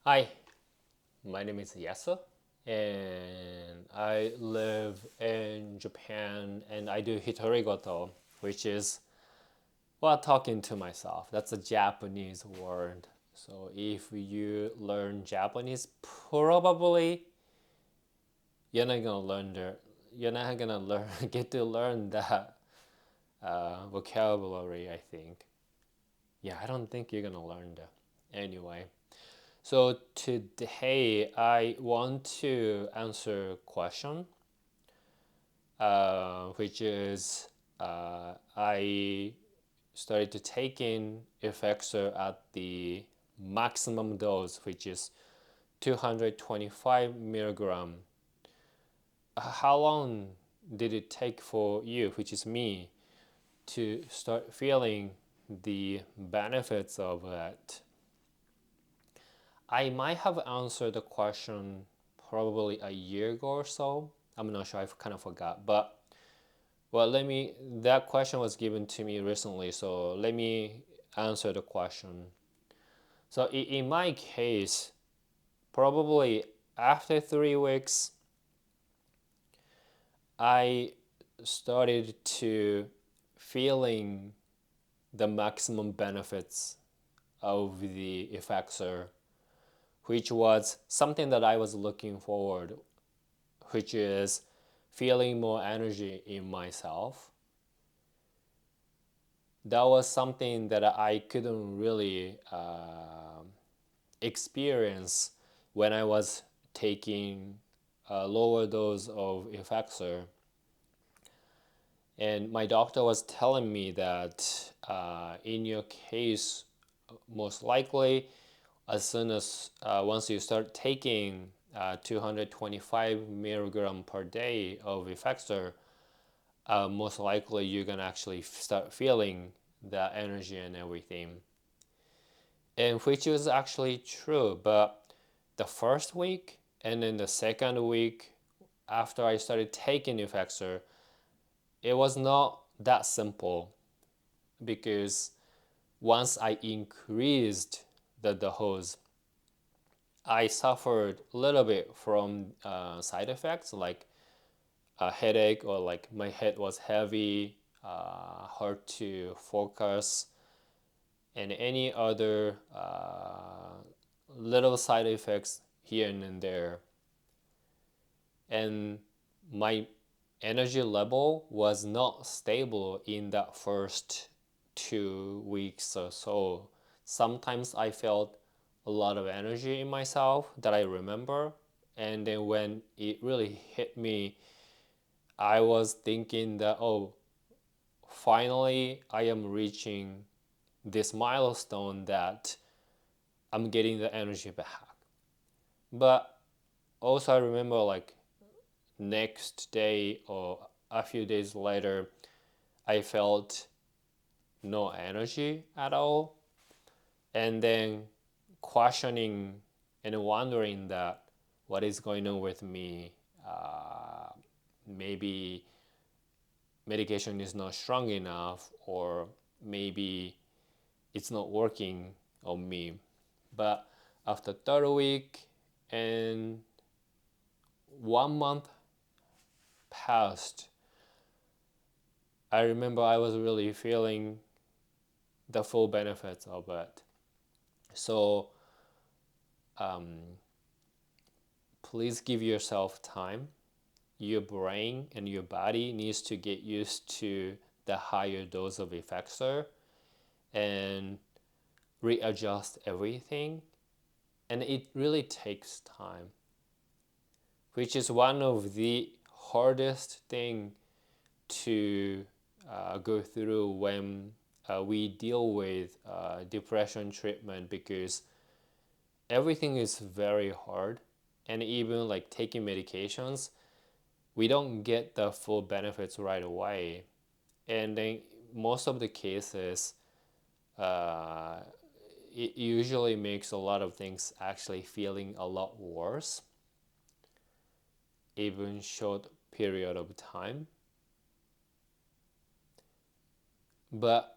Hi, my name is Yasu, and I live in Japan, and I do Hitorigoto, which is, well, talking to myself. That's a Japanese word. So if you learn Japanese, probably you're not gonna learn the, you're not gonna learn get to learn that vocabulary. I think. Yeah, I don't think you're gonna learn that anyway. So today I want to answer a question, which is I started to take in Effexor at the maximum dose, which is 225 milligram. How long did it take for you, which is me, to start feeling the benefits of that? I might have answered the question probably a year ago or so. I'm not sure. I've kind of forgot. But well, that question was given to me recently. So let me answer the question. So in my case, probably after 3 weeks, I started to feeling the maximum benefits of the Effexor, which was something that I was looking forward, which is feeling more energy in myself. That was something that I couldn't really experience when I was taking a lower dose of Effexor. And my doctor was telling me that in your case, most likely, as soon as once you start taking 225 milligram per day of Effexor, most likely you're gonna actually start feeling the energy and everything. And which is actually true. But the first week and then the second week after I started taking Effexor, it was not that simple because once I increased the dose, I suffered a little bit from side effects like a headache, or like my head was heavy, hard to focus, and any other little side effects here and there. And my energy level was not stable in that first 2 weeks or so. Sometimes I felt a lot of energy in myself that I remember. And then when it really hit me, I was thinking that, oh, finally I am reaching this milestone that I'm getting the energy back. But also I remember like next day or a few days later, I felt no energy at all. And then questioning and wondering that what is going on with me. Maybe medication is not strong enough, or maybe it's not working on me. But after third week and 1 month passed, I remember I was really feeling the full benefits of it. So please give yourself time. Your brain and your body needs to get used to the higher dose of Effexor and readjust everything. And it really takes time, which is one of the hardest thing to go through when we deal with depression treatment, because everything is very hard, and even like taking medications, we don't get the full benefits right away. And then most of the cases, uh, it usually makes a lot of things actually feeling a lot worse, even short period of time. But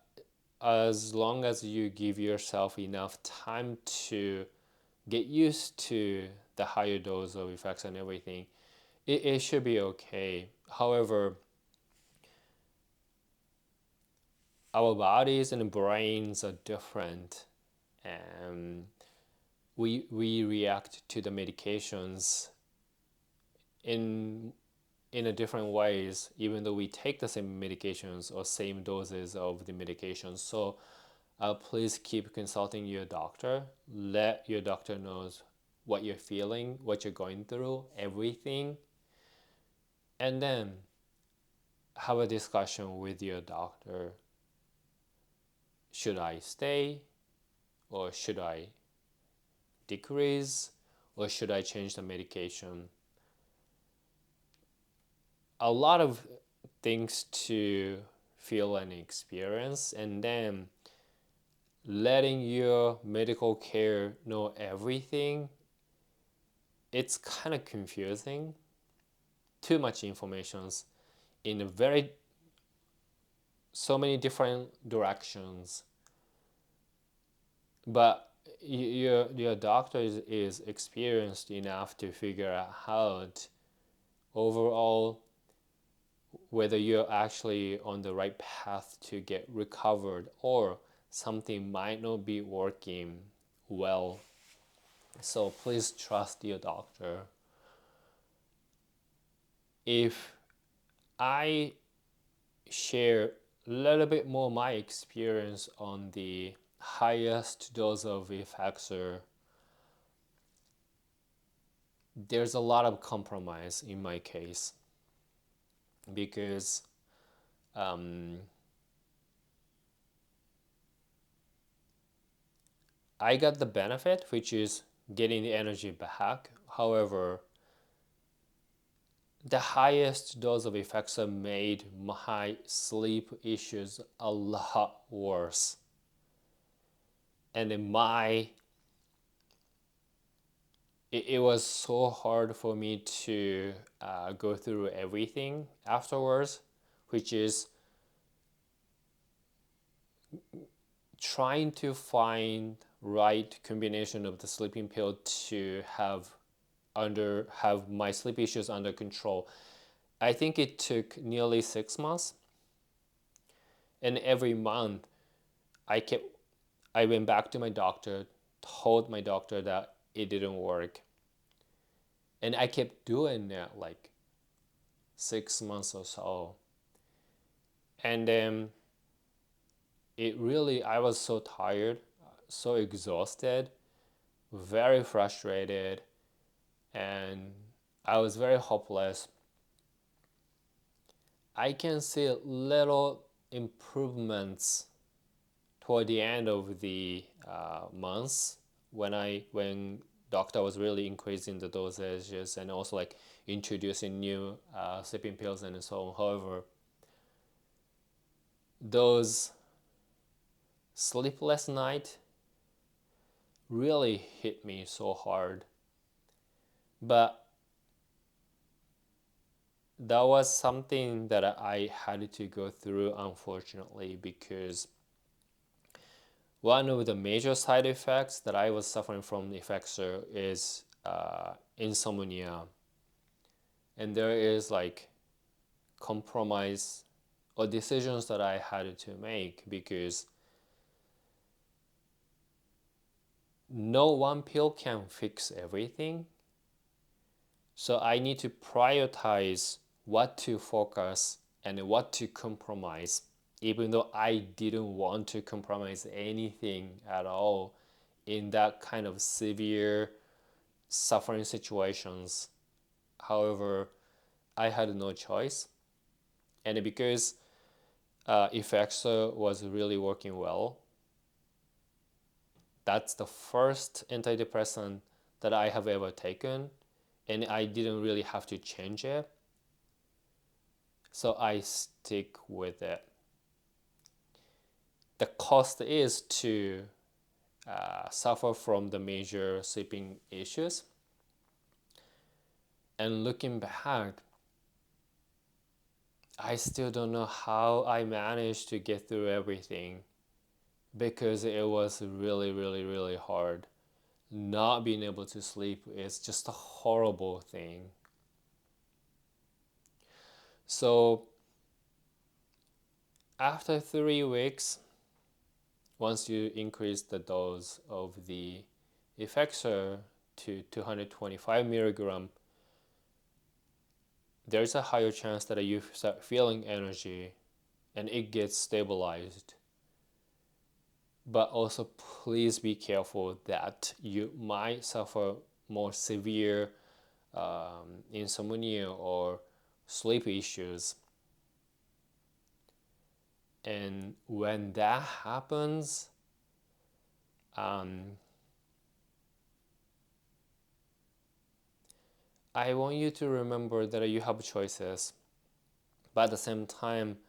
as long as you give yourself enough time to get used to the higher dose of effects and everything, it should be okay. However, our bodies and brains are different, and we react to the medications in in a different ways, even though we take the same medications or same doses of the medications. So please keep consulting your doctor. Let your doctor knows what you're feeling, what you're going through, everything, and then have a discussion with your doctor. Should I stay, or should I decrease, or should I change the medication? A lot of things to feel and experience, and then letting your medical care know everything, it's kind of confusing. Too much informations in a very so many different directions. But your doctor is experienced enough to figure out overall whether you're actually on the right path to get recovered, or something might not be working well. So please trust your doctor. If I share a little bit more my experience on the highest dose of Effexor, there's a lot of compromise in my case, because I got the benefit, which is getting the energy back. However, the highest dose of Effexor made my sleep issues a lot worse. And it was so hard for me to go through everything afterwards, which is trying to find right combination of the sleeping pill to have my sleep issues under control. I think it took nearly 6 months, and every month I went back to my doctor, told my doctor that it didn't work, and I kept doing that like 6 months or so. And then I was so tired, so exhausted, very frustrated, and I was very hopeless. I can see little improvements toward the end of the months, when doctor was really increasing the dosages and also like introducing new sleeping pills and so on. However, those sleepless nights really hit me so hard. But that was something that I had to go through, unfortunately, because one of the major side effects that I was suffering from the Effexor is insomnia. And there is like compromise or decisions that I had to make, because no one pill can fix everything. So I need to prioritize what to focus and what to compromise, even though I didn't want to compromise anything at all in that kind of severe suffering situations. However, I had no choice. And because Effexor was really working well, that's the first antidepressant that I have ever taken, and I didn't really have to change it. So I stick with it. The cost is to suffer from the major sleeping issues. And looking back, I still don't know how I managed to get through everything, because it was really, really, really hard. not being able to sleep is just a horrible thing. So after 3 weeks, once you increase the dose of the Effexor to 225 milligram, there's a higher chance that you start feeling energy and it gets stabilized. But also please be careful that you might suffer more severe insomnia or sleep issues. And when that happens, I want you to remember that you have choices, but at the same time,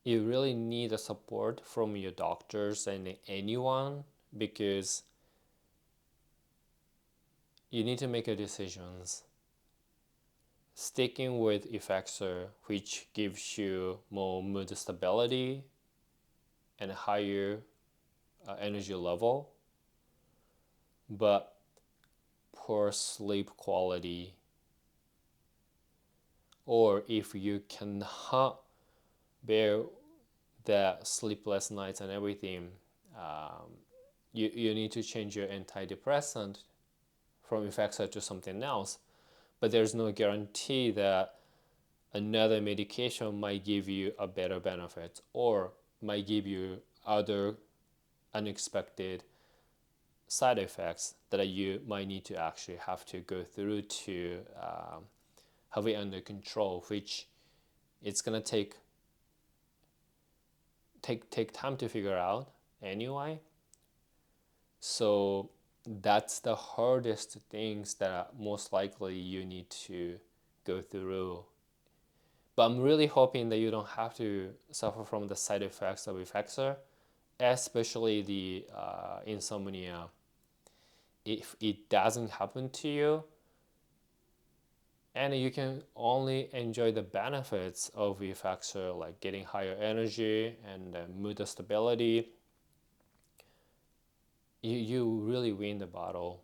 you really need a support from your doctors and anyone, because you need to make a decisions. Sticking with Effexor, which gives you more mood stability and a higher energy level, but poor sleep quality. Or if you cannot bear the sleepless nights and everything, you need to change your antidepressant from Effexor to something else. But there's no guarantee that another medication might give you a better benefit or might give you other unexpected side effects that you might need to actually have to go through to have it under control, which it's gonna take time to figure out anyway. So that's the hardest things that most likely you need to go through. But I'm really hoping that you don't have to suffer from the side effects of Effexor, especially the insomnia. If it doesn't happen to you, and you can only enjoy the benefits of Effexor, like getting higher energy and mood stability, you really win the battle.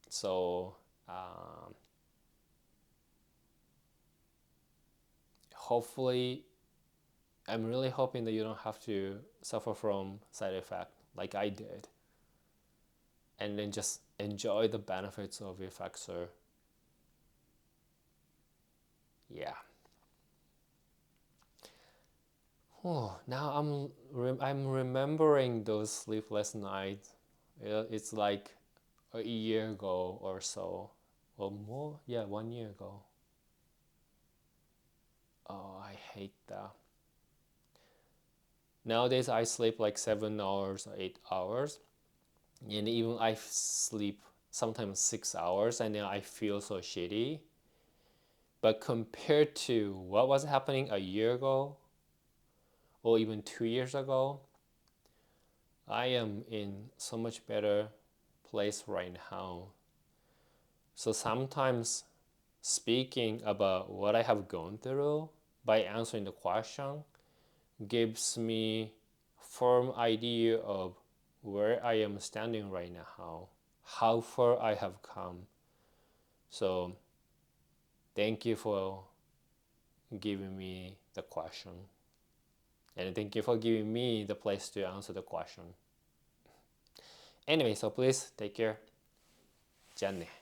So hopefully, I'm really hoping that you don't have to suffer from side effect like I did, and then just enjoy the benefits of Effexor. Yeah. Oh, now I'm remembering those sleepless nights. It's like a year ago or so, or more. Yeah, 1 year ago. Oh, I hate that. Nowadays, I sleep like 7 hours or 8 hours, and even I sleep sometimes 6 hours, and then I feel so shitty. But compared to what was happening a year ago, or even 2 years ago, I am in so much better place right now. So sometimes speaking about what I have gone through by answering the question gives me firm idea of where I am standing right now, how far I have come. So thank you for giving me the question. And thank you for giving me the place to answer the question. Anyway, so please take care. じゃあね。